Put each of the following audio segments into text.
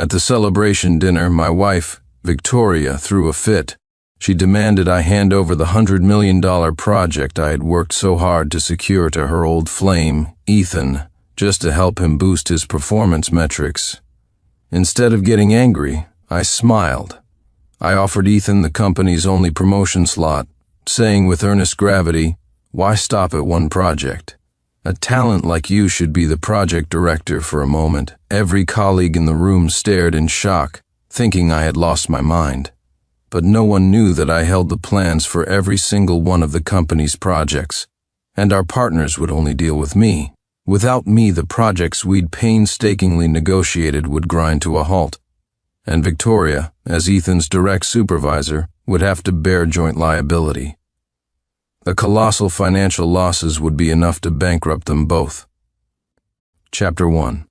At the celebration dinner, my wife, Victoria, threw a fit. She demanded I hand over the $100 million project I had worked so hard to secure to her old flame, Ethan, just to help him boost his performance metrics. Instead of getting angry, I smiled. I offered Ethan the company's only promotion slot, saying with earnest gravity, "Why stop at one project? A talent like you should be the project director." For a moment, every colleague in the room stared in shock, thinking I had lost my mind. But no one knew that I held the plans for every single one of the company's projects, and our partners would only deal with me. Without me, the projects we'd painstakingly negotiated would grind to a halt, and Victoria, as Ethan's direct supervisor, would have to bear joint liability. The colossal financial losses would be enough to bankrupt them both. Chapter 1.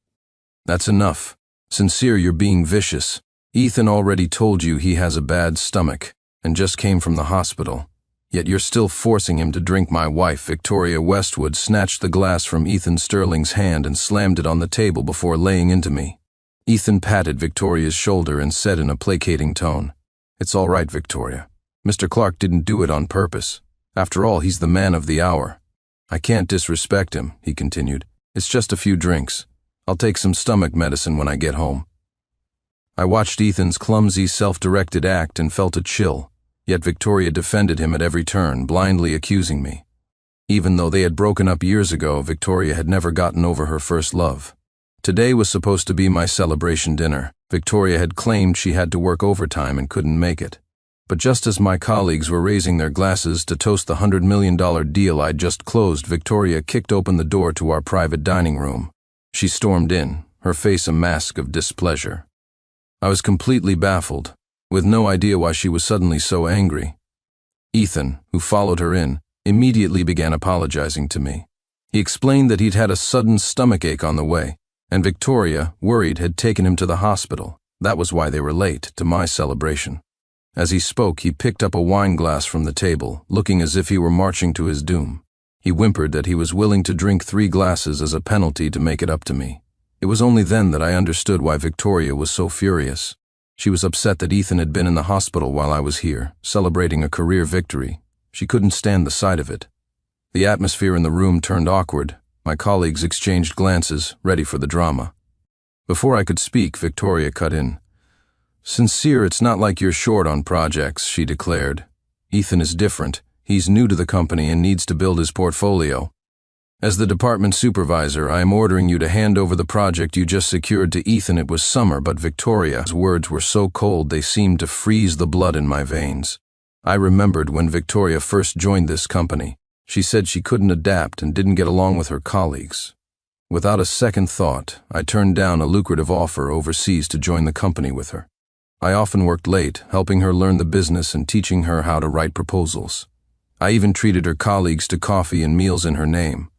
That's enough. Sincere, you're being vicious. Ethan already told you he has a bad stomach and just came from the hospital. Yet you're still forcing him to drink. My wife, Victoria Westwood, snatched the glass from Ethan Sterling's hand and slammed it on the table before laying into me. Ethan patted Victoria's shoulder and said in a placating tone, "It's all right, Victoria. Mr. Clark didn't do it on purpose. After all, he's the man of the hour. I can't disrespect him," he continued. "It's just a few drinks. I'll take some stomach medicine when I get home." I watched Ethan's clumsy, self-directed act and felt a chill, yet Victoria defended him at every turn, blindly accusing me. Even though they had broken up years ago, Victoria had never gotten over her first love. Today was supposed to be my celebration dinner. Victoria had claimed she had to work overtime and couldn't make it. But just as my colleagues were raising their glasses to toast the $100 million deal I'd just closed, Victoria kicked open the door to our private dining room. She stormed in, her face a mask of displeasure. I was completely baffled, with no idea why she was suddenly so angry. Ethan, who followed her in, immediately began apologizing to me. He explained that he'd had a sudden stomachache on the way, and Victoria, worried, had taken him to the hospital. That was why they were late to my celebration. As he spoke, he picked up a wine glass from the table, looking as if he were marching to his doom. He whimpered that he was willing to drink 3 glasses as a penalty to make it up to me. It was only then that I understood why Victoria was so furious. She was upset that Ethan had been in the hospital while I was here, celebrating a career victory. She couldn't stand the sight of it. The atmosphere in the room turned awkward. My colleagues exchanged glances, ready for the drama. Before I could speak, Victoria cut in. "Sincere, it's not like you're short on projects," she declared. "Ethan is different. He's new to the company and needs to build his portfolio. As the department supervisor, I am ordering you to hand over the project you just secured to Ethan." It was summer, but Victoria's words were so cold they seemed to freeze the blood in my veins. I remembered when Victoria first joined this company. She said she couldn't adapt and didn't get along with her colleagues. Without a second thought, I turned down a lucrative offer overseas to join the company with her. I often worked late, helping her learn the business and teaching her how to write proposals. I even treated her colleagues to coffee and meals in her name.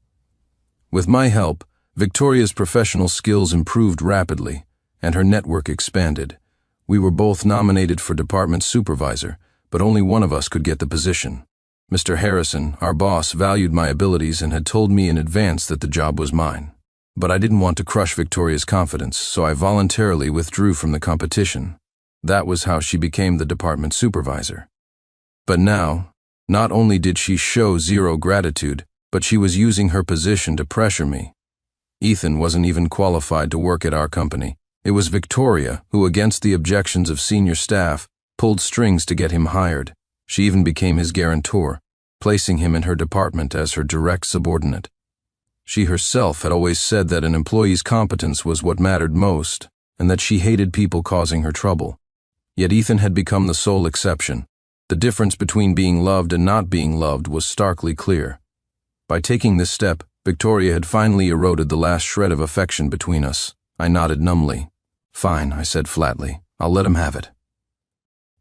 With my help, Victoria's professional skills improved rapidly, and her network expanded. We were both nominated for department supervisor, but only one of us could get the position. Mr. Harrison, our boss, valued my abilities and had told me in advance that the job was mine. But I didn't want to crush Victoria's confidence, so I voluntarily withdrew from the competition. That was how she became the department supervisor. But now, not only did she show zero gratitude, but she was using her position to pressure me. Ethan wasn't even qualified to work at our company. It was Victoria who, against the objections of senior staff, pulled strings to get him hired. She even became his guarantor, placing him in her department as her direct subordinate. She herself had always said that an employee's competence was what mattered most, and that she hated people causing her trouble. Yet Ethan had become the sole exception. The difference between being loved and not being loved was starkly clear. By taking this step, Victoria had finally eroded the last shred of affection between us. I nodded numbly. "Fine," I said flatly. "I'll let him have it."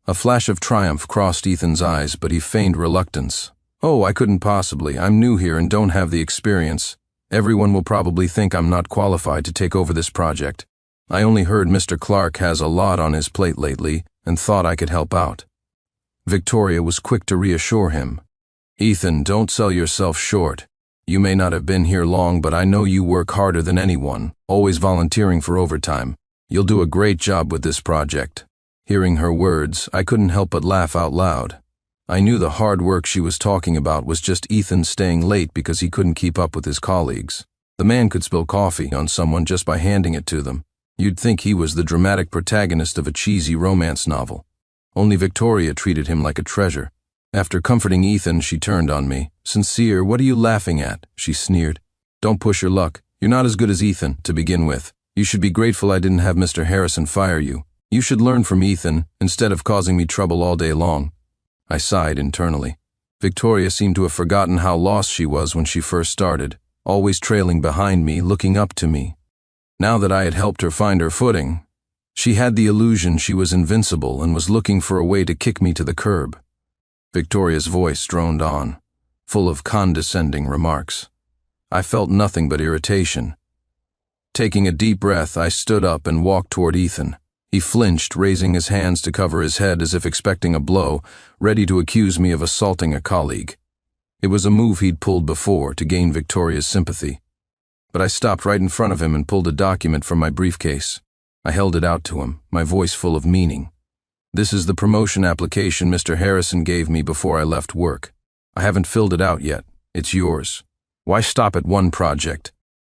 A flash of triumph crossed Ethan's eyes, but he feigned reluctance. "Oh, I couldn't possibly. I'm new here and don't have the experience. Everyone will probably think I'm not qualified to take over this project. I only heard Mr. Clark has a lot on his plate lately and thought I could help out." Victoria was quick to reassure him. "Ethan, don't sell yourself short. You may not have been here long, but I know you work harder than anyone, always volunteering for overtime. You'll do a great job with this project." Hearing her words, I couldn't help but laugh out loud. I knew the hard work she was talking about was just Ethan staying late because he couldn't keep up with his colleagues. The man could spill coffee on someone just by handing it to them. You'd think he was the dramatic protagonist of a cheesy romance novel. Only Victoria treated him like a treasure. After comforting Ethan, she turned on me. "Sincere, what are you laughing at?" she sneered. "Don't push your luck. You're not as good as Ethan, to begin with. You should be grateful I didn't have Mr. Harrison fire you. You should learn from Ethan, instead of causing me trouble all day long." I sighed internally. Victoria seemed to have forgotten how lost she was when she first started, always trailing behind me, looking up to me. Now that I had helped her find her footing, she had the illusion she was invincible and was looking for a way to kick me to the curb. Victoria's voice droned on, full of condescending remarks. I felt nothing but irritation. Taking a deep breath, I stood up and walked toward Ethan. He flinched, raising his hands to cover his head as if expecting a blow, ready to accuse me of assaulting a colleague. It was a move he'd pulled before to gain Victoria's sympathy. But I stopped right in front of him and pulled a document from my briefcase. I held it out to him, my voice full of meaning. "This is the promotion application Mr. Harrison gave me before I left work. I haven't filled it out yet. It's yours. Why stop at one project?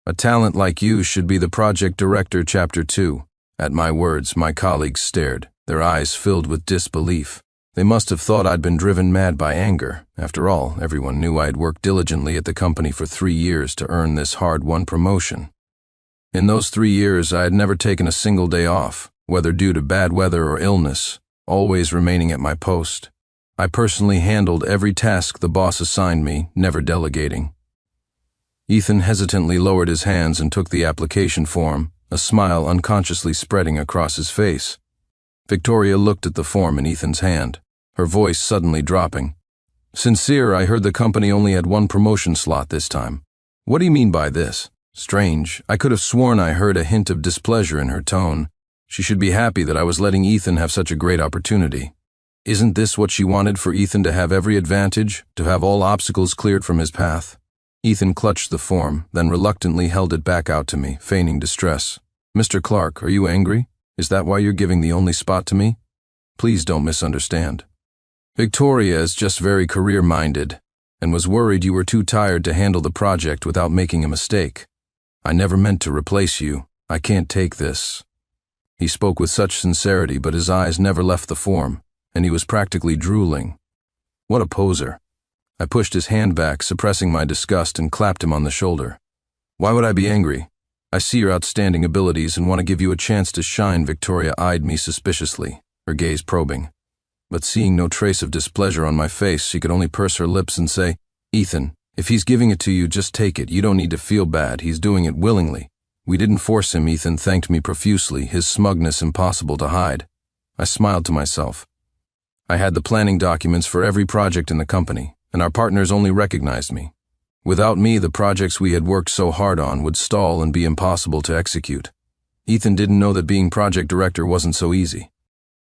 A talent like you should be the project director, Chapter 2. At my words, my colleagues stared, their eyes filled with disbelief. They must have thought I'd been driven mad by anger. After all, everyone knew I'd worked diligently at the company for 3 years to earn this hard-won promotion. In those 3 years, I had never taken a single day off, whether due to bad weather or illness, always remaining at my post. I personally handled every task the boss assigned me, never delegating. Ethan hesitantly lowered his hands and took the application form, a smile unconsciously spreading across his face. Victoria looked at the form in Ethan's hand, her voice suddenly dropping. "Sincere, I heard the company only had one promotion slot this time. What do you mean by this?" Strange, I could have sworn I heard a hint of displeasure in her tone. She should be happy that I was letting Ethan have such a great opportunity. Isn't this what she wanted, for Ethan to have every advantage, to have all obstacles cleared from his path? Ethan clutched the form, then reluctantly held it back out to me, feigning distress. "Mr. Clark, are you angry? Is that why you're giving the only spot to me? Please don't misunderstand. Victoria is just very career-minded, and was worried you were too tired to handle the project without making a mistake. I never meant to replace you. I can't take this." He spoke with such sincerity, but his eyes never left the form, and he was practically drooling. What a poser. I pushed his hand back, suppressing my disgust, and clapped him on the shoulder. "Why would I be angry? I see your outstanding abilities and want to give you a chance to shine." Victoria eyed me suspiciously, her gaze probing. But seeing no trace of displeasure on my face, she could only purse her lips and say, "Ethan, if he's giving it to you, just take it. You don't need to feel bad. He's doing it willingly." "We didn't force him." Ethan thanked me profusely, his smugness impossible to hide. I smiled to myself. I had the planning documents for every project in the company, and our partners only recognized me. Without me, the projects we had worked so hard on would stall and be impossible to execute. Ethan didn't know that being project director wasn't so easy.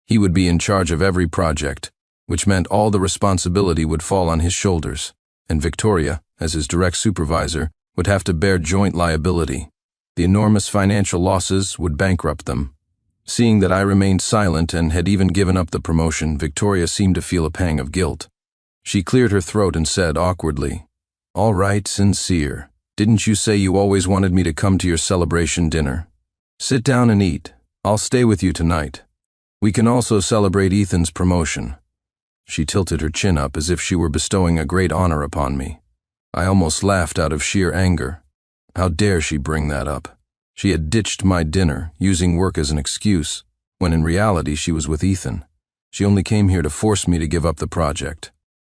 He would be in charge of every project, which meant all the responsibility would fall on his shoulders, and Victoria, as his direct supervisor, would have to bear joint liability. The enormous financial losses would bankrupt them. Seeing that I remained silent and had even given up the promotion, Victoria seemed to feel a pang of guilt. She cleared her throat and said awkwardly, "All right, Sincere. Didn't you say you always wanted me to come to your celebration dinner? Sit down and eat. I'll stay with you tonight. We can also celebrate Ethan's promotion." She tilted her chin up as if she were bestowing a great honor upon me. I almost laughed out of sheer anger. How dare she bring that up? She had ditched my dinner, using work as an excuse, when in reality she was with Ethan. She only came here to force me to give up the project.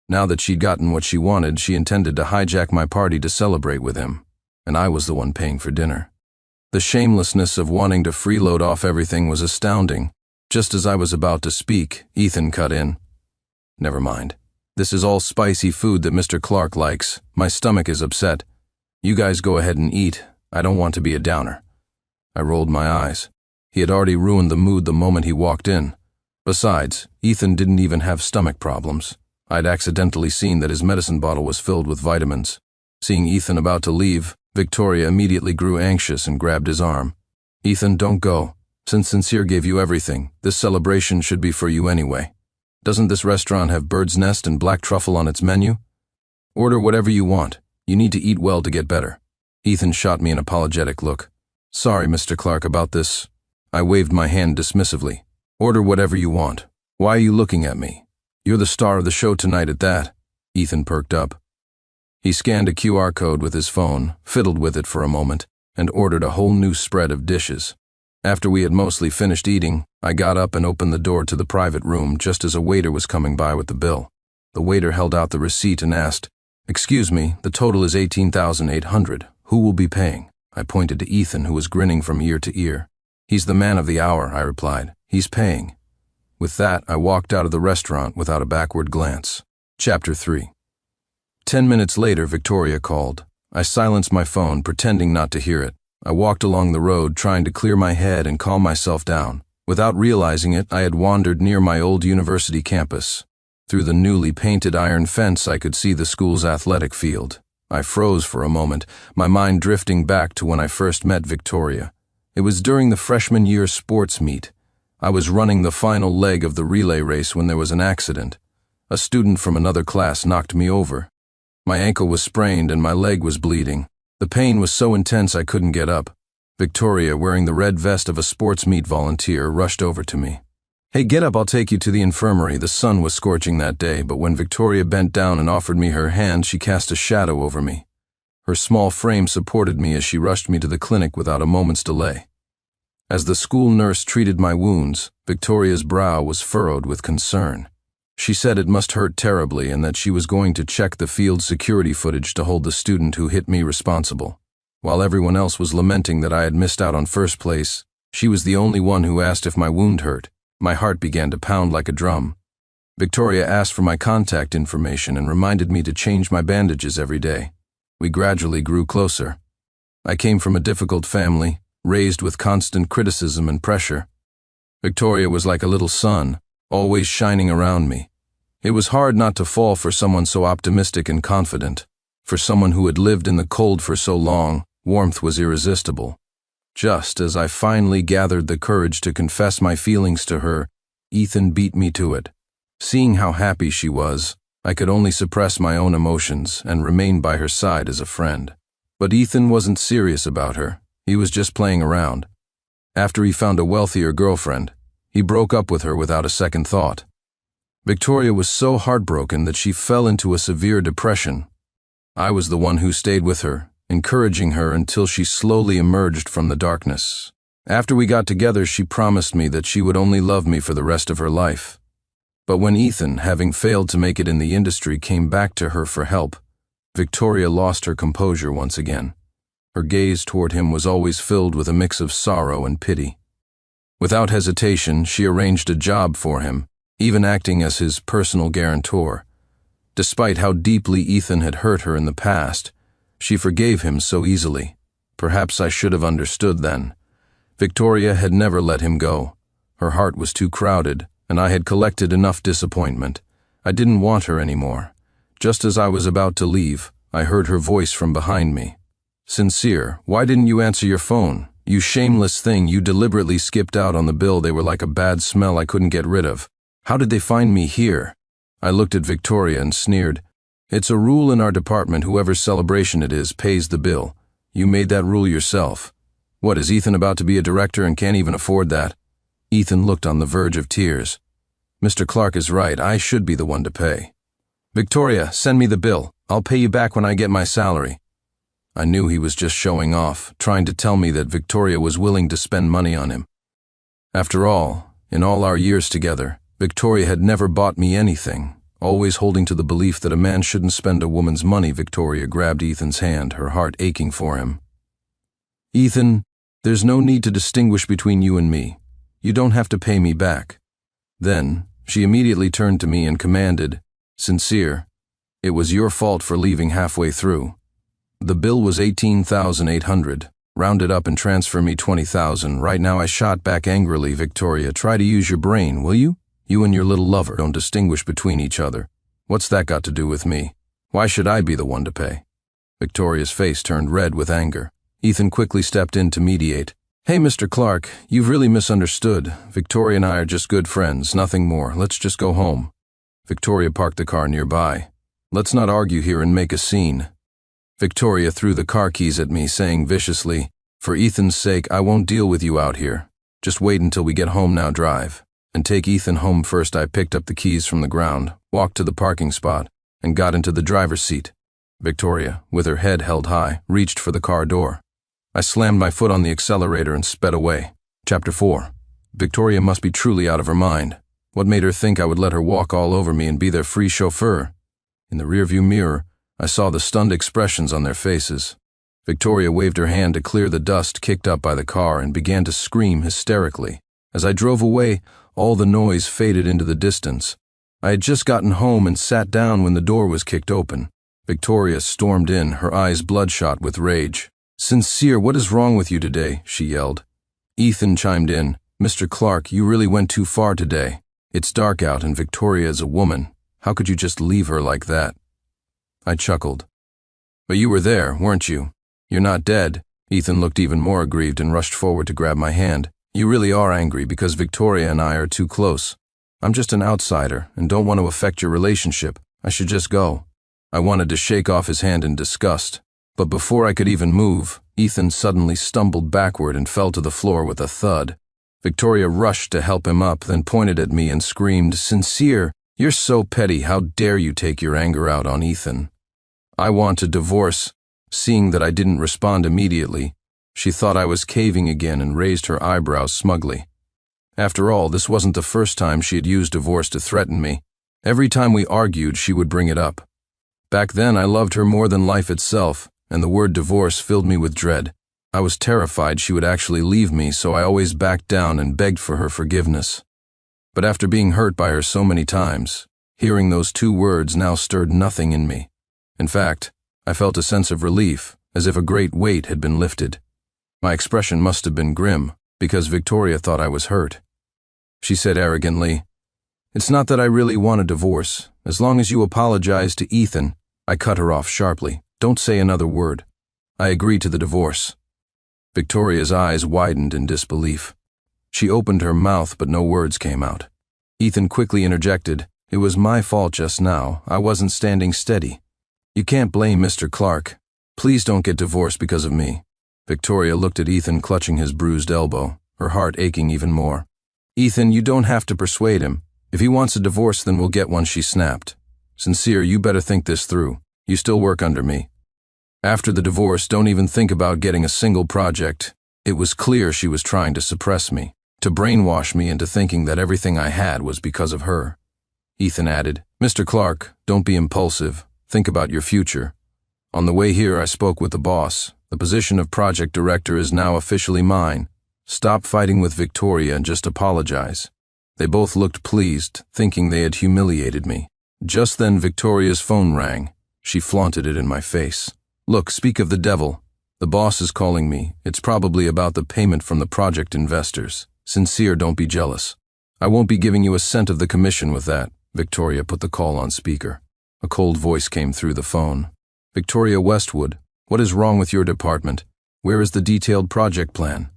Now that she'd gotten what she wanted, she intended to hijack my party to celebrate with him, and I was the one paying for dinner. The shamelessness of wanting to freeload off everything was astounding. Just as I was about to speak, Ethan cut in. "Never mind. This is all spicy food that Mr. Clark likes. My stomach is upset. You guys go ahead and eat. I don't want to be a downer." I rolled my eyes. He had already ruined the mood the moment he walked in. Besides, Ethan didn't even have stomach problems. I'd accidentally seen that his medicine bottle was filled with vitamins. Seeing Ethan about to leave, Victoria immediately grew anxious and grabbed his arm. "Ethan, don't go. Since Sincere gave you everything, this celebration should be for you anyway. Doesn't this restaurant have bird's nest and black truffle on its menu? Order whatever you want. You need to eat well to get better. Ethan shot me an apologetic look. Sorry, Mr. Clark, about this. I waved my hand dismissively. Order whatever you want. Why are you looking at me? You're the star of the show tonight at that. Ethan perked up. He scanned a QR code with his phone, fiddled with it for a moment, and ordered a whole new spread of dishes. After we had mostly finished eating, I got up and opened the door to the private room just as a waiter was coming by with the bill. The waiter held out the receipt and asked, "Excuse me, the total is $18,800. Who will be paying?" I pointed to Ethan, who was grinning from ear to ear. "He's the man of the hour," I replied. "He's paying." With that, I walked out of the restaurant without a backward glance. Chapter 3. 10 minutes later, Victoria called. I silenced my phone, pretending not to hear it. I walked along the road, trying to clear my head and calm myself down. Without realizing it, I had wandered near my old university campus. Through the newly painted iron fence, I could see the school's athletic field. I froze for a moment, my mind drifting back to when I first met Victoria. It was during the freshman year sports meet. I was running the final leg of the relay race when there was an accident. A student from another class knocked me over. My ankle was sprained and my leg was bleeding. The pain was so intense I couldn't get up. Victoria, wearing the red vest of a sports meet volunteer, rushed over to me. "Hey, get up, I'll take you to the infirmary." The sun was scorching that day, but when Victoria bent down and offered me her hand, she cast a shadow over me. Her small frame supported me as she rushed me to the clinic without a moment's delay. As the school nurse treated my wounds, Victoria's brow was furrowed with concern. She said it must hurt terribly and that she was going to check the field security footage to hold the student who hit me responsible. While everyone else was lamenting that I had missed out on first place, she was the only one who asked if my wound hurt. My heart began to pound like a drum. Victoria asked for my contact information and reminded me to change my bandages every day. We gradually grew closer. I came from a difficult family, raised with constant criticism and pressure. Victoria was like a little sun, always shining around me. It was hard not to fall for someone so optimistic and confident. For someone who had lived in the cold for so long, warmth was irresistible. Just as I finally gathered the courage to confess my feelings to her, Ethan beat me to it. Seeing how happy she was, I could only suppress my own emotions and remain by her side as a friend. But Ethan wasn't serious about her. He was just playing around. After he found a wealthier girlfriend, he broke up with her without a second thought. Victoria was so heartbroken that she fell into a severe depression. I was the one who stayed with her, encouraging her until she slowly emerged from the darkness. After we got together, she promised me that she would only love me for the rest of her life. But when Ethan, having failed to make it in the industry, came back to her for help, Victoria lost her composure once again. Her gaze toward him was always filled with a mix of sorrow and pity. Without hesitation, she arranged a job for him, even acting as his personal guarantor. Despite how deeply Ethan had hurt her in the past, she forgave him so easily. Perhaps I should have understood then. Victoria had never let him go. Her heart was too crowded, and I had collected enough disappointment. I didn't want her anymore. Just as I was about to leave, I heard her voice from behind me. "Sincere, why didn't you answer your phone? You shameless thing, you deliberately skipped out on the bill. They were like a bad smell I couldn't get rid of. How did they find me here?" I looked at Victoria and sneered. "It's a rule in our department, whoever's celebration it is pays the bill. You made that rule yourself. What, is Ethan about to be a director and can't even afford that?" Ethan looked on the verge of tears. "Mr. Clark is right, I should be the one to pay." "Victoria, send me the bill. I'll pay you back when I get my salary." I knew he was just showing off, trying to tell me that Victoria was willing to spend money on him. After all, in all our years together, Victoria had never bought me anything, always holding to the belief that a man shouldn't spend a woman's money. Victoria grabbed Ethan's hand, her heart aching for him. "Ethan, there's no need to distinguish between you and me. You don't have to pay me back." Then, she immediately turned to me and commanded, "Sincere, it was your fault for leaving halfway through. The bill was $18,800. Round it up and transfer me $20,000 right now." I shot back angrily. "Victoria, try to use your brain, will you? You and your little lover don't distinguish between each other. What's that got to do with me? Why should I be the one to pay?" Victoria's face turned red with anger. Ethan quickly stepped in to mediate. Hey, Mr. Clark, you've really misunderstood. Victoria and I are just good friends, nothing more. Let's just go home. Victoria parked the car nearby. Let's not argue here and make a scene. Victoria threw the car keys at me, saying viciously, "For Ethan's sake, I won't deal with you out here. Just wait until we get home now, drive. And take Ethan home first." I picked up the keys from the ground, walked to the parking spot, and got into the driver's seat. Victoria, with her head held high, reached for the car door. I slammed my foot on the accelerator and sped away. Chapter 4. Victoria must be truly out of her mind. What made her think I would let her walk all over me and be their free chauffeur? In the rearview mirror, I saw the stunned expressions on their faces. Victoria waved her hand to clear the dust kicked up by the car and began to scream hysterically. As I drove away, all the noise faded into the distance. I had just gotten home and sat down when the door was kicked open. Victoria stormed in, her eyes bloodshot with rage. "Sincere, what is wrong with you today?" she yelled. Ethan chimed in, "Mr. Clark, you really went too far today. It's dark out and Victoria is a woman. How could you just leave her like that?" I chuckled. "But you were there, weren't you? You're not dead." Ethan looked even more aggrieved and rushed forward to grab my hand. "You really are angry because Victoria and I are too close. I'm just an outsider and don't want to affect your relationship. I should just go." I wanted to shake off his hand in disgust. But before I could even move, Ethan suddenly stumbled backward and fell to the floor with a thud. Victoria rushed to help him up, then pointed at me and screamed, "Sincere, you're so petty. How dare you take your anger out on Ethan?" "I want a divorce." Seeing that I didn't respond immediately, she thought I was caving again and raised her eyebrows smugly. After all, this wasn't the first time she had used divorce to threaten me. Every time we argued, she would bring it up. Back then, I loved her more than life itself, and the word divorce filled me with dread. I was terrified she would actually leave me, so I always backed down and begged for her forgiveness. But after being hurt by her so many times, hearing those two words now stirred nothing in me. In fact, I felt a sense of relief, as if a great weight had been lifted. My expression must have been grim, because Victoria thought I was hurt. She said arrogantly, "It's not that I really want a divorce. As long as you apologize to Ethan." I cut her off sharply. "Don't say another word. I agree to the divorce." Victoria's eyes widened in disbelief. She opened her mouth, but no words came out. Ethan quickly interjected, "It was my fault just now. I wasn't standing steady. You can't blame Mr. Clark. Please don't get divorced because of me." Victoria looked at Ethan, clutching his bruised elbow, her heart aching even more. "Ethan, you don't have to persuade him. If he wants a divorce, then we'll get one," she snapped. "Sincere, you better think this through. You still work under me. After the divorce, don't even think about getting a single project." It was clear she was trying to suppress me, to brainwash me into thinking that everything I had was because of her. Ethan added, "Mr. Clark, don't be impulsive. Think about your future. On the way here, I spoke with the boss. The position of project director is now officially mine. Stop fighting with Victoria and just apologize." They both looked pleased, thinking they had humiliated me. Just then Victoria's phone rang. She flaunted it in my face. "Look, speak of the devil. The boss is calling me. It's probably about the payment from the project investors. Sincere, don't be jealous. I won't be giving you a cent of the commission with that." Victoria put the call on speaker. A cold voice came through the phone. "Victoria Westwood, what is wrong with your department? Where is the detailed project plan?"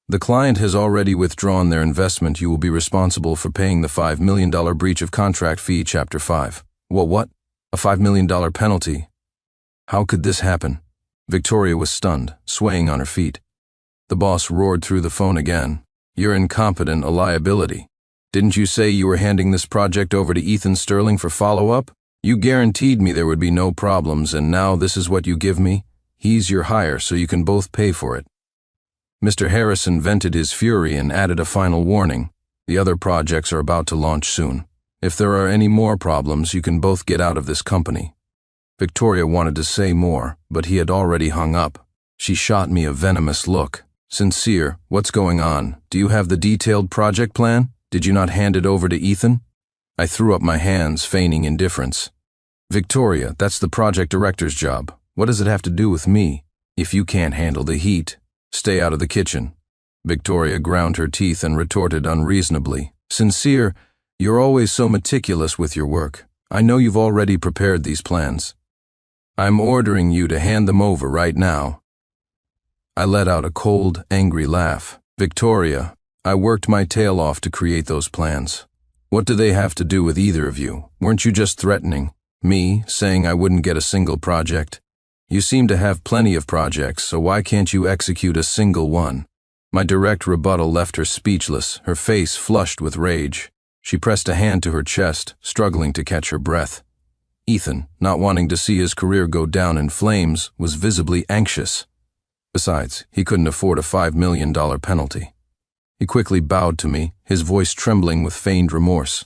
"The client has already withdrawn their investment. You will be responsible for paying the $5 million breach of contract fee, Chapter 5. What? A $5 million penalty? How could this happen?" Victoria was stunned, swaying on her feet. The boss roared through the phone again. "You're incompetent, a liability. Didn't you say you were handing this project over to Ethan Sterling for follow-up? You guaranteed me there would be no problems, and now this is what you give me? He's your hire, so you can both pay for it." Mr. Harrison vented his fury and added a final warning. "The other projects are about to launch soon. If there are any more problems, you can both get out of this company." Victoria wanted to say more, but he had already hung up. She shot me a venomous look. "Sincere, what's going on? Do you have the detailed project plan? Did you not hand it over to Ethan?" I threw up my hands, feigning indifference. "Victoria, that's the project director's job. What does it have to do with me? If you can't handle the heat, stay out of the kitchen." Victoria ground her teeth and retorted unreasonably, "Sincere, you're always so meticulous with your work. I know you've already prepared these plans. I'm ordering you to hand them over right now." I let out a cold, angry laugh. Victoria, I worked my tail off to create those plans. What do they have to do with either of you? Weren't you just threatening me, saying I wouldn't get a single project? You seem to have plenty of projects, so why can't you execute a single one? My direct rebuttal left her speechless, her face flushed with rage. She pressed a hand to her chest, struggling to catch her breath. Ethan, not wanting to see his career go down in flames, was visibly anxious. Besides, he couldn't afford a $5 million penalty. He quickly bowed to me, his voice trembling with feigned remorse.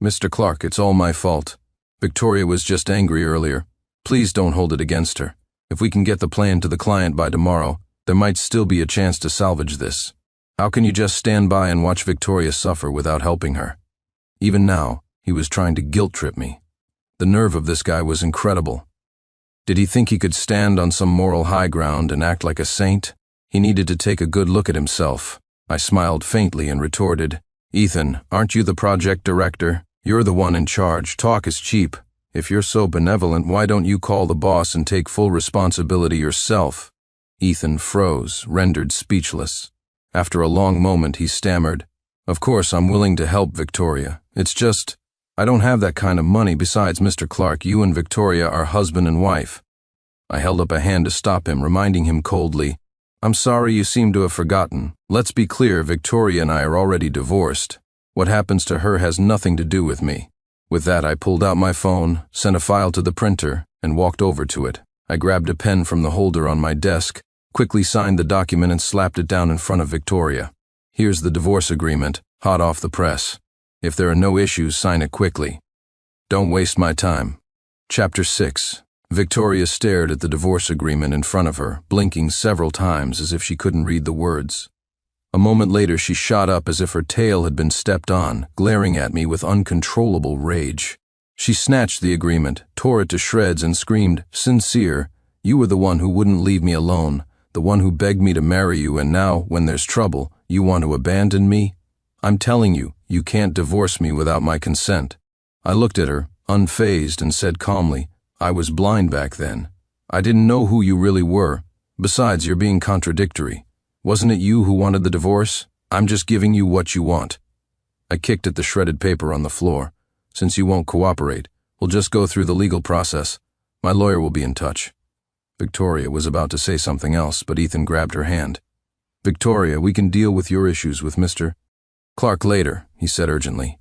Mr. Clark, it's all my fault. Victoria was just angry earlier. Please don't hold it against her. If we can get the plan to the client by tomorrow, there might still be a chance to salvage this. How can you just stand by and watch Victoria suffer without helping her? Even now, he was trying to guilt-trip me. The nerve of this guy was incredible. Did he think he could stand on some moral high ground and act like a saint? He needed to take a good look at himself. I smiled faintly and retorted, Ethan, aren't you the project director? You're the one in charge. Talk is cheap. If you're so benevolent, why don't you call the boss and take full responsibility yourself? Ethan froze, rendered speechless. After a long moment, he stammered, Of course, I'm willing to help Victoria. It's just, I don't have that kind of money. Besides, Mr. Clark, you and Victoria are husband and wife. I held up a hand to stop him, reminding him coldly, I'm sorry, you seem to have forgotten. Let's be clear, Victoria and I are already divorced. What happens to her has nothing to do with me. With that, I pulled out my phone, sent a file to the printer, and walked over to it. I grabbed a pen from the holder on my desk, quickly signed the document and slapped it down in front of Victoria. Here's the divorce agreement, hot off the press. If there are no issues, sign it quickly. Don't waste my time. Chapter 6. Victoria stared at the divorce agreement in front of her, blinking several times as if she couldn't read the words. A moment later, she shot up as if her tail had been stepped on, glaring at me with uncontrollable rage. She snatched the agreement, tore it to shreds, and screamed, Sincere, you were the one who wouldn't leave me alone, the one who begged me to marry you, and now, when there's trouble, you want to abandon me? I'm telling you, you can't divorce me without my consent. I looked at her, unfazed, and said calmly, I was blind back then. I didn't know who you really were. Besides, you're being contradictory. Wasn't it you who wanted the divorce? I'm just giving you what you want. I kicked at the shredded paper on the floor. Since you won't cooperate, we'll just go through the legal process. My lawyer will be in touch. Victoria was about to say something else, but Ethan grabbed her hand. Victoria, we can deal with your issues with Mr. Clark later, he said urgently.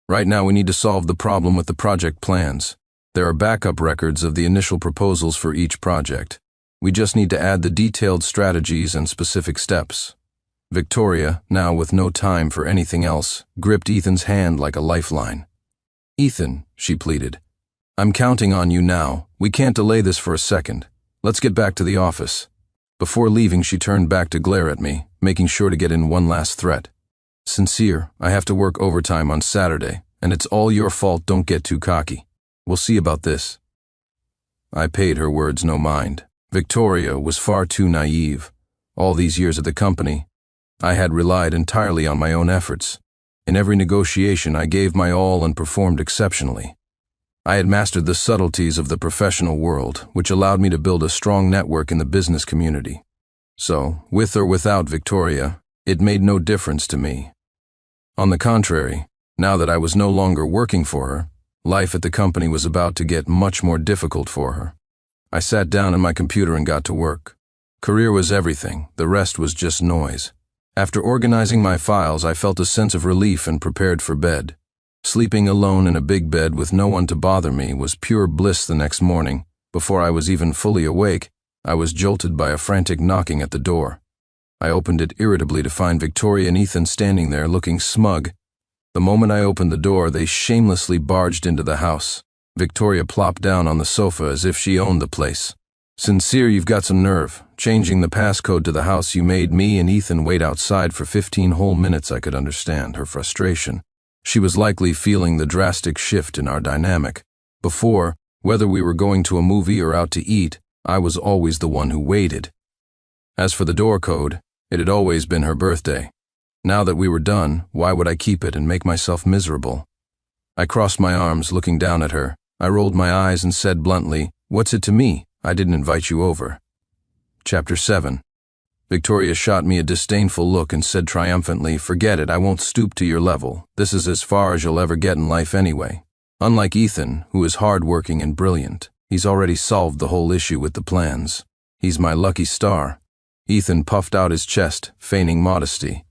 Right now we need to solve the problem with the project plans. There are backup records of the initial proposals for each project. We just need to add the detailed strategies and specific steps. Victoria, now with no time for anything else, gripped Ethan's hand like a lifeline. Ethan, she pleaded, I'm counting on you now. We can't delay this for a second. Let's get back to the office. Before leaving, she turned back to glare at me, making sure to get in one last threat. Sincere, I have to work overtime on Saturday, and it's all your fault. Don't get too cocky. We'll see about this. I paid her words no mind. Victoria was far too naive. All these years at the company, I had relied entirely on my own efforts. In every negotiation, I gave my all and performed exceptionally. I had mastered the subtleties of the professional world, which allowed me to build a strong network in the business community. So, with or without Victoria, it made no difference to me. On the contrary, now that I was no longer working for her, life at the company was about to get much more difficult for her. I sat down at my computer and got to work. Career was everything, the rest was just noise. After organizing my files, I felt a sense of relief and prepared for bed. Sleeping alone in a big bed with no one to bother me was pure bliss. The next morning, before I was even fully awake, I was jolted by a frantic knocking at the door. I opened it irritably to find Victoria and Ethan standing there looking smug. The moment I opened the door, they shamelessly barged into the house. Victoria plopped down on the sofa as if she owned the place. Sincere, you've got some nerve. Changing the passcode to the house, you made me and Ethan wait outside for 15 whole minutes. I could understand her frustration. She was likely feeling the drastic shift in our dynamic. Before, whether we were going to a movie or out to eat, I was always the one who waited. As for the door code, it had always been her birthday. Now that we were done, why would I keep it and make myself miserable? I crossed my arms, looking down at her. I rolled my eyes and said bluntly, What's it to me? I didn't invite you over. Chapter 7. Victoria shot me a disdainful look and said triumphantly, "Forget it, I won't stoop to your level. This is as far as you'll ever get in life anyway." Unlike Ethan, who is hardworking and brilliant, he's already solved the whole issue with the plans. He's my lucky star. Ethan puffed out his chest, feigning modesty.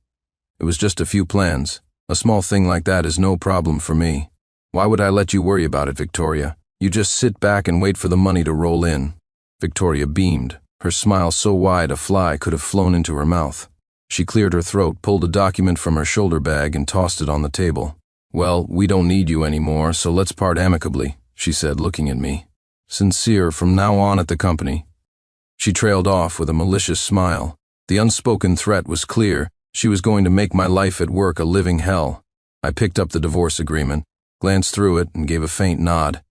"It was just a few plans. A small thing like that is no problem for me. Why would I let you worry about it, Victoria? You just sit back and wait for the money to roll in." Victoria beamed, her smile so wide a fly could have flown into her mouth. She cleared her throat, pulled a document from her shoulder bag, and tossed it on the table. "Well, we don't need you anymore, so let's part amicably," she said, looking at me. "Sincere from now on at the company." She trailed off with a malicious smile. The unspoken threat was clear. She was going to make my life at work a living hell. I picked up the divorce agreement, glanced through it, and gave a faint nod.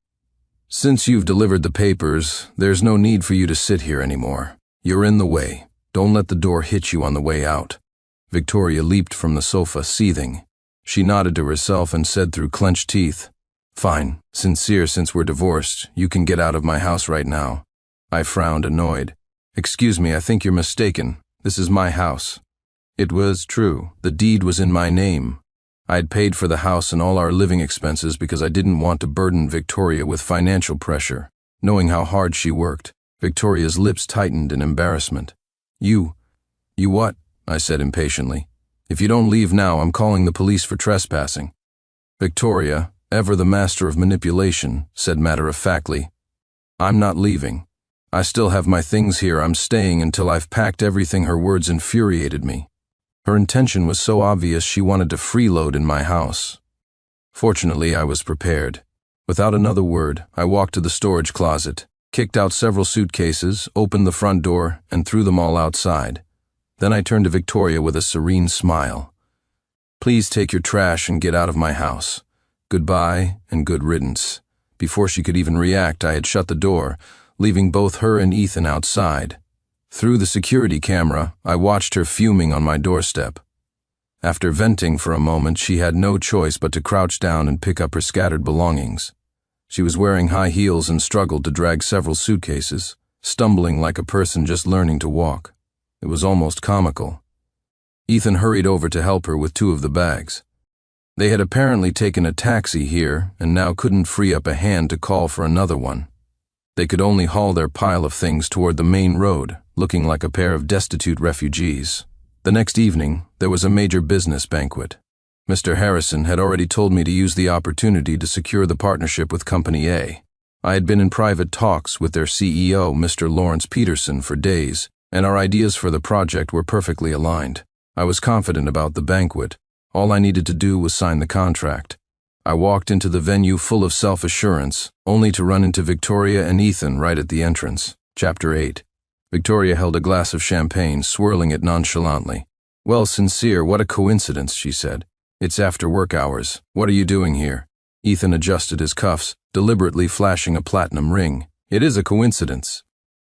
"Since you've delivered the papers, there's no need for you to sit here anymore. You're in the way. Don't let the door hit you on the way out." Victoria leaped from the sofa, seething. She nodded to herself and said through clenched teeth, "Fine, Sincere, since we're divorced, you can get out of my house right now." I frowned, annoyed. "Excuse me, I think you're mistaken. This is my house." It was true. The deed was in my name. I had paid for the house and all our living expenses because I didn't want to burden Victoria with financial pressure. Knowing how hard she worked, Victoria's lips tightened in embarrassment. You what?" I said impatiently. "If you don't leave now, I'm calling the police for trespassing." Victoria, ever the master of manipulation, said matter-of-factly, "I'm not leaving. I still have my things here. I'm staying until I've packed everything." Her words infuriated me. Her intention was so obvious she wanted to freeload in my house. Fortunately, I was prepared. Without another word, I walked to the storage closet, kicked out several suitcases, opened the front door, and threw them all outside. Then I turned to Victoria with a serene smile. "Please take your trash and get out of my house. Goodbye and good riddance." Before she could even react, I had shut the door, leaving both her and Ethan outside. Through the security camera, I watched her fuming on my doorstep. After venting for a moment, she had no choice but to crouch down and pick up her scattered belongings. She was wearing high heels and struggled to drag several suitcases, stumbling like a person just learning to walk. It was almost comical. Ethan hurried over to help her with two of the bags. They had apparently taken a taxi here and now couldn't free up a hand to call for another one. They could only haul their pile of things toward the main road, looking like a pair of destitute refugees. The next evening, there was a major business banquet. Mr. Harrison had already told me to use the opportunity to secure the partnership with Company A. I had been in private talks with their CEO, Mr. Lawrence Peterson, for days, and our ideas for the project were perfectly aligned. I was confident about the banquet. All I needed to do was sign the contract. I walked into the venue full of self-assurance, only to run into Victoria and Ethan right at the entrance. Chapter 8. Victoria held a glass of champagne, swirling it nonchalantly. "Well, Sincere, what a coincidence," she said. "It's after work hours. What are you doing here?" Ethan adjusted his cuffs, deliberately flashing a platinum ring. "It is a coincidence.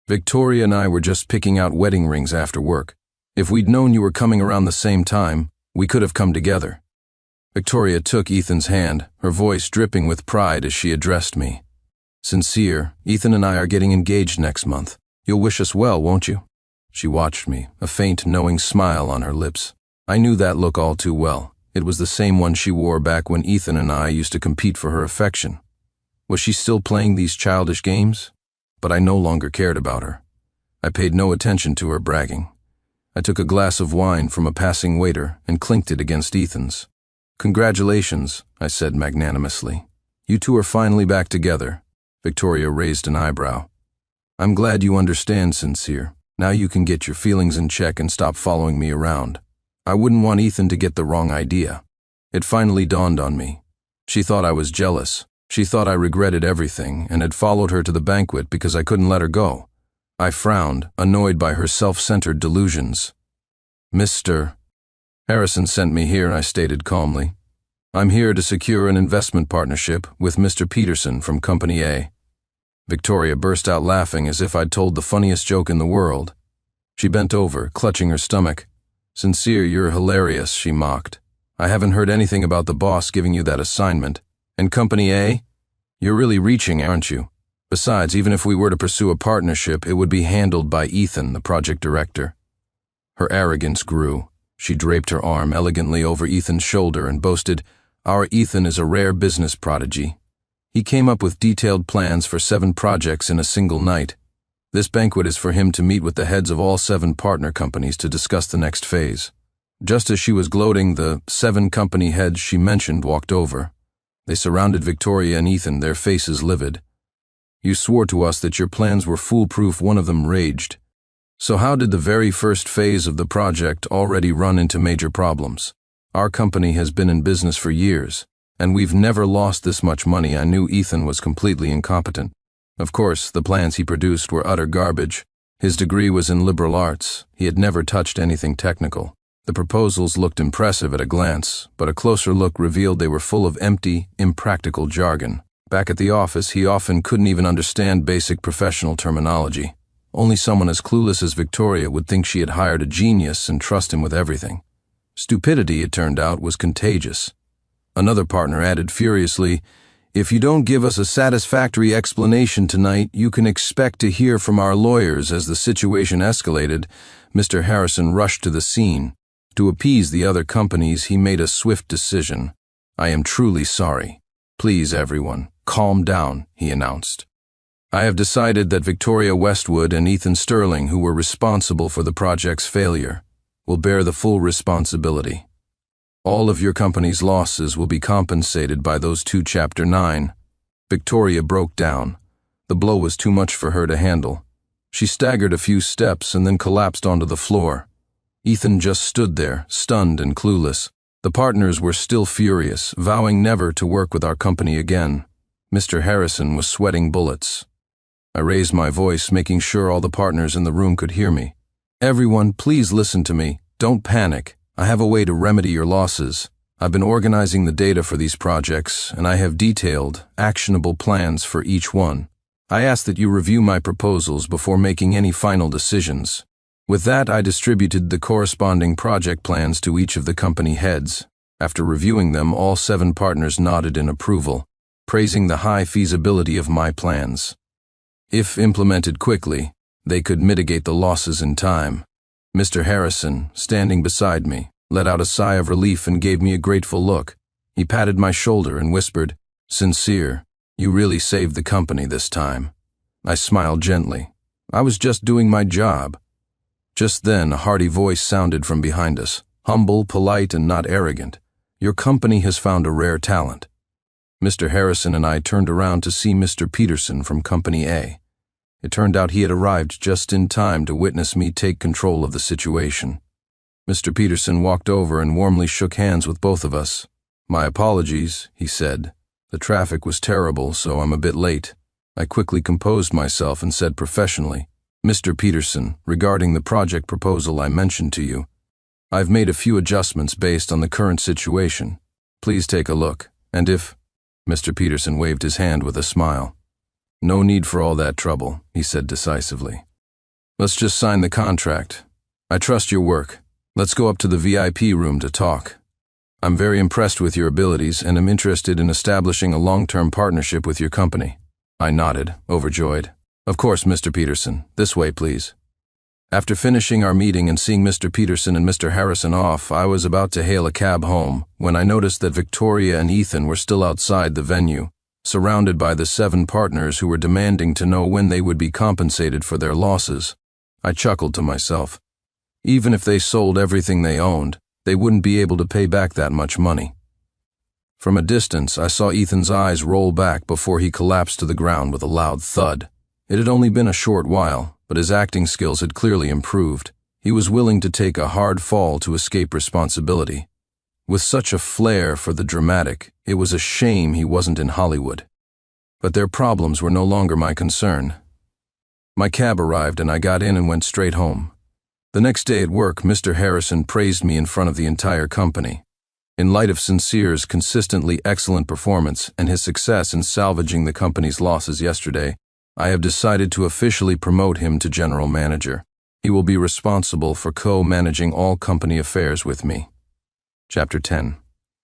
Victoria and I were just picking out wedding rings after work. If we'd known you were coming around the same time, we could have come together." Victoria took Ethan's hand, her voice dripping with pride as she addressed me. "Sincere, Ethan and I are getting engaged next month. You'll wish us well, won't you?" She watched me, a faint, knowing smile on her lips. I knew that look all too well. It was the same one she wore back when Ethan and I used to compete for her affection. Was she still playing these childish games? But I no longer cared about her. I paid no attention to her bragging. I took a glass of wine from a passing waiter and clinked it against Ethan's. "Congratulations," I said magnanimously. "You two are finally back together." Victoria raised an eyebrow. "I'm glad you understand, Sincere. Now you can get your feelings in check and stop following me around. I wouldn't want Ethan to get the wrong idea." It finally dawned on me. She thought I was jealous. She thought I regretted everything and had followed her to the banquet because I couldn't let her go. I frowned, annoyed by her self-centered delusions. "Mr. Harrison sent me here," I stated calmly. "I'm here to secure an investment partnership with Mr. Peterson from Company A." Victoria burst out laughing as if I'd told the funniest joke in the world. She bent over, clutching her stomach. "Sincere, you're hilarious," she mocked. "I haven't heard anything about the boss giving you that assignment. And Company A? You're really reaching, aren't you? Besides, even if we were to pursue a partnership, it would be handled by Ethan, the project director." Her arrogance grew. She draped her arm elegantly over Ethan's shoulder and boasted, "Our Ethan is a rare business prodigy. He came up with detailed plans for 7 projects in a single night. This banquet is for him to meet with the heads of all 7 partner companies to discuss the next phase." Just as she was gloating, the 7 company heads she mentioned walked over. They surrounded Victoria and Ethan, their faces livid. "You swore to us that your plans were foolproof," one of them raged. "So how did the very first phase of the project already run into major problems? Our company has been in business for years, and we've never lost this much money." I knew Ethan was completely incompetent. Of course, the plans he produced were utter garbage. His degree was in liberal arts. He had never touched anything technical. The proposals looked impressive at a glance, but a closer look revealed they were full of empty, impractical jargon. Back at the office, he often couldn't even understand basic professional terminology. Only someone as clueless as Victoria would think she had hired a genius and trust him with everything. Stupidity, it turned out, was contagious. Another partner added furiously, "If you don't give us a satisfactory explanation tonight, you can expect to hear from our lawyers." As the situation escalated, Mr. Harrison rushed to the scene. To appease the other companies, he made a swift decision. "I am truly sorry. Please, everyone, calm down," he announced. "I have decided that Victoria Westwood and Ethan Sterling, who were responsible for the project's failure, will bear the full responsibility. All of your company's losses will be compensated by those 2 Chapter 9. Victoria broke down. The blow was too much for her to handle. She staggered a few steps and then collapsed onto the floor. Ethan just stood there, stunned and clueless. The partners were still furious, vowing never to work with our company again. Mr. Harrison was sweating bullets. I raised my voice, making sure all the partners in the room could hear me. "Everyone, please listen to me. Don't panic. I have a way to remedy your losses. I've been organizing the data for these projects, and I have detailed, actionable plans for each one. I ask that you review my proposals before making any final decisions." With that, I distributed the corresponding project plans to each of the company heads. After reviewing them, all 7 partners nodded in approval, praising the high feasibility of my plans. If implemented quickly, they could mitigate the losses in time. Mr. Harrison, standing beside me, let out a sigh of relief and gave me a grateful look. He patted my shoulder and whispered, "Sincere, you really saved the company this time." I smiled gently. I was just doing my job. Just then, a hearty voice sounded from behind us, humble, polite, and not arrogant. "Your company has found a rare talent." Mr. Harrison and I turned around to see Mr. Peterson from Company A. It turned out he had arrived just in time to witness me take control of the situation. Mr. Peterson walked over and warmly shook hands with both of us. "My apologies," he said. "The traffic was terrible, so I'm a bit late." I quickly composed myself and said professionally, "Mr. Peterson, regarding the project proposal I mentioned to you, I've made a few adjustments based on the current situation. Please take a look, and if—" Mr. Peterson waved his hand with a smile. "No need for all that trouble," he said decisively. "Let's just sign the contract. I trust your work. Let's go up to the VIP room to talk. I'm very impressed with your abilities and am interested in establishing a long-term partnership with your company." I nodded, overjoyed. "Of course, Mr. Peterson. This way, please." After finishing our meeting and seeing Mr. Peterson and Mr. Harrison off, I was about to hail a cab home when I noticed that Victoria and Ethan were still outside the venue, surrounded by the 7 partners who were demanding to know when they would be compensated for their losses. I chuckled to myself. Even if they sold everything they owned, they wouldn't be able to pay back that much money. From a distance, I saw Ethan's eyes roll back before he collapsed to the ground with a loud thud. It had only been a short while, but his acting skills had clearly improved. He was willing to take a hard fall to escape responsibility. With such a flair for the dramatic, it was a shame he wasn't in Hollywood. But their problems were no longer my concern. My cab arrived and I got in and went straight home. The next day at work, Mr. Harrison praised me in front of the entire company. In light of Sincere's consistently excellent performance and his success in salvaging the company's losses yesterday, I have decided to officially promote him to general manager. He will be responsible for co-managing all company affairs with me. Chapter 10.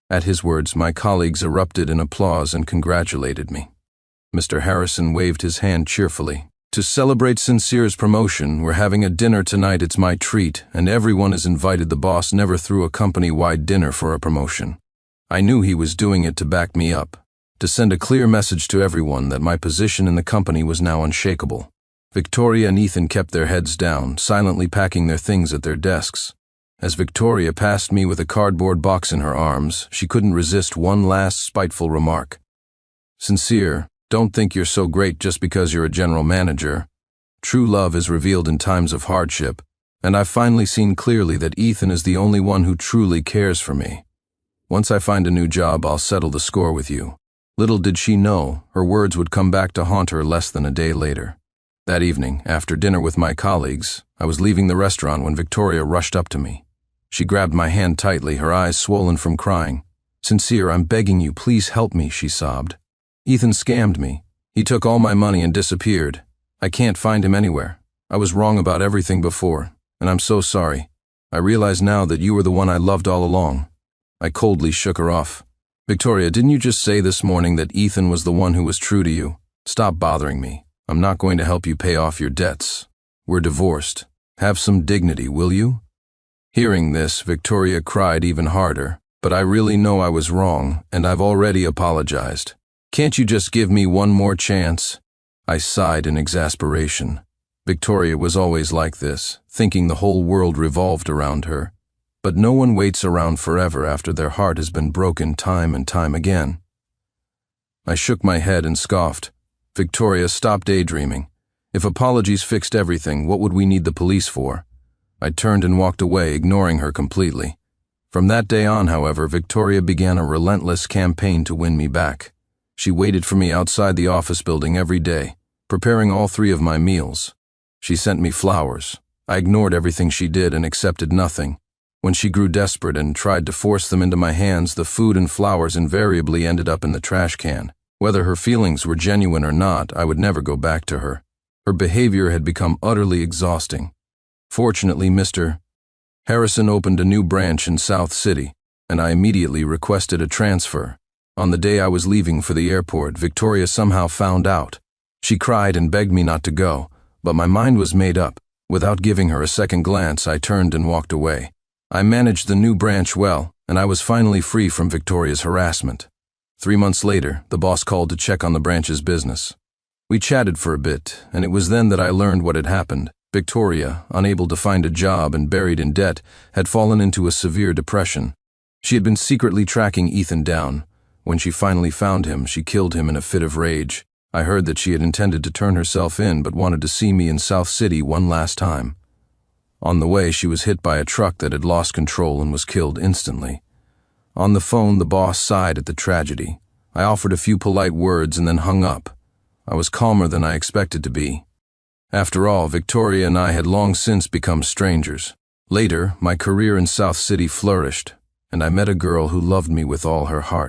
At his words, my colleagues erupted in applause and congratulated me. Mr. Harrison waved his hand cheerfully. To celebrate Sincere's promotion, we're having a dinner tonight. It's my treat, and everyone is invited. The boss never threw a company-wide dinner for a promotion. I knew he was doing it to back me up, to send a clear message to everyone that my position in the company was now unshakable. Victoria and Ethan kept their heads down, silently packing their things at their desks. As Victoria passed me with a cardboard box in her arms, she couldn't resist one last spiteful remark. "Sincere, don't think you're so great just because you're a general manager. True love is revealed in times of hardship, and I've finally seen clearly that Ethan is the only one who truly cares for me. Once I find a new job, I'll settle the score with you." Little did she know, her words would come back to haunt her less than a day later. That evening, after dinner with my colleagues, I was leaving the restaurant when Victoria rushed up to me. She grabbed my hand tightly, her eyes swollen from crying. "Sincere, I'm begging you, please help me," she sobbed. "Ethan scammed me. He took all my money and disappeared. I can't find him anywhere. I was wrong about everything before, and I'm so sorry. I realize now that you were the one I loved all along." I coldly shook her off. "Victoria, didn't you just say this morning that Ethan was the one who was true to you? Stop bothering me. I'm not going to help you pay off your debts. We're divorced. Have some dignity, will you?" Hearing this, Victoria cried even harder. "But I really know I was wrong, and I've already apologized. Can't you just give me one more chance?" I sighed in exasperation. Victoria was always like this, thinking the whole world revolved around her. But no one waits around forever after their heart has been broken time and time again. I shook my head and scoffed. "Victoria, stop daydreaming. If apologies fixed everything, what would we need the police for?" I turned and walked away, ignoring her completely. From that day on, however, Victoria began a relentless campaign to win me back. She waited for me outside the office building every day, preparing all 3 of my meals. She sent me flowers. I ignored everything she did and accepted nothing. When she grew desperate and tried to force them into my hands, the food and flowers invariably ended up in the trash can. Whether her feelings were genuine or not, I would never go back to her. Her behavior had become utterly exhausting. Fortunately, Mr. Harrison opened a new branch in South City, and I immediately requested a transfer. On the day I was leaving for the airport, Victoria somehow found out. She cried and begged me not to go, but my mind was made up. Without giving her a second glance, I turned and walked away. I managed the new branch well, and I was finally free from Victoria's harassment. 3 months later, the boss called to check on the branch's business. We chatted for a bit, and it was then that I learned what had happened. Victoria, unable to find a job and buried in debt, had fallen into a severe depression. She had been secretly tracking Ethan down. When she finally found him, she killed him in a fit of rage. I heard that she had intended to turn herself in but wanted to see me in South City one last time. On the way, she was hit by a truck that had lost control and was killed instantly. On the phone, the boss sighed at the tragedy. I offered a few polite words and then hung up. I was calmer than I expected to be. After all, Victoria and I had long since become strangers. Later, my career in South City flourished, and I met a girl who loved me with all her heart.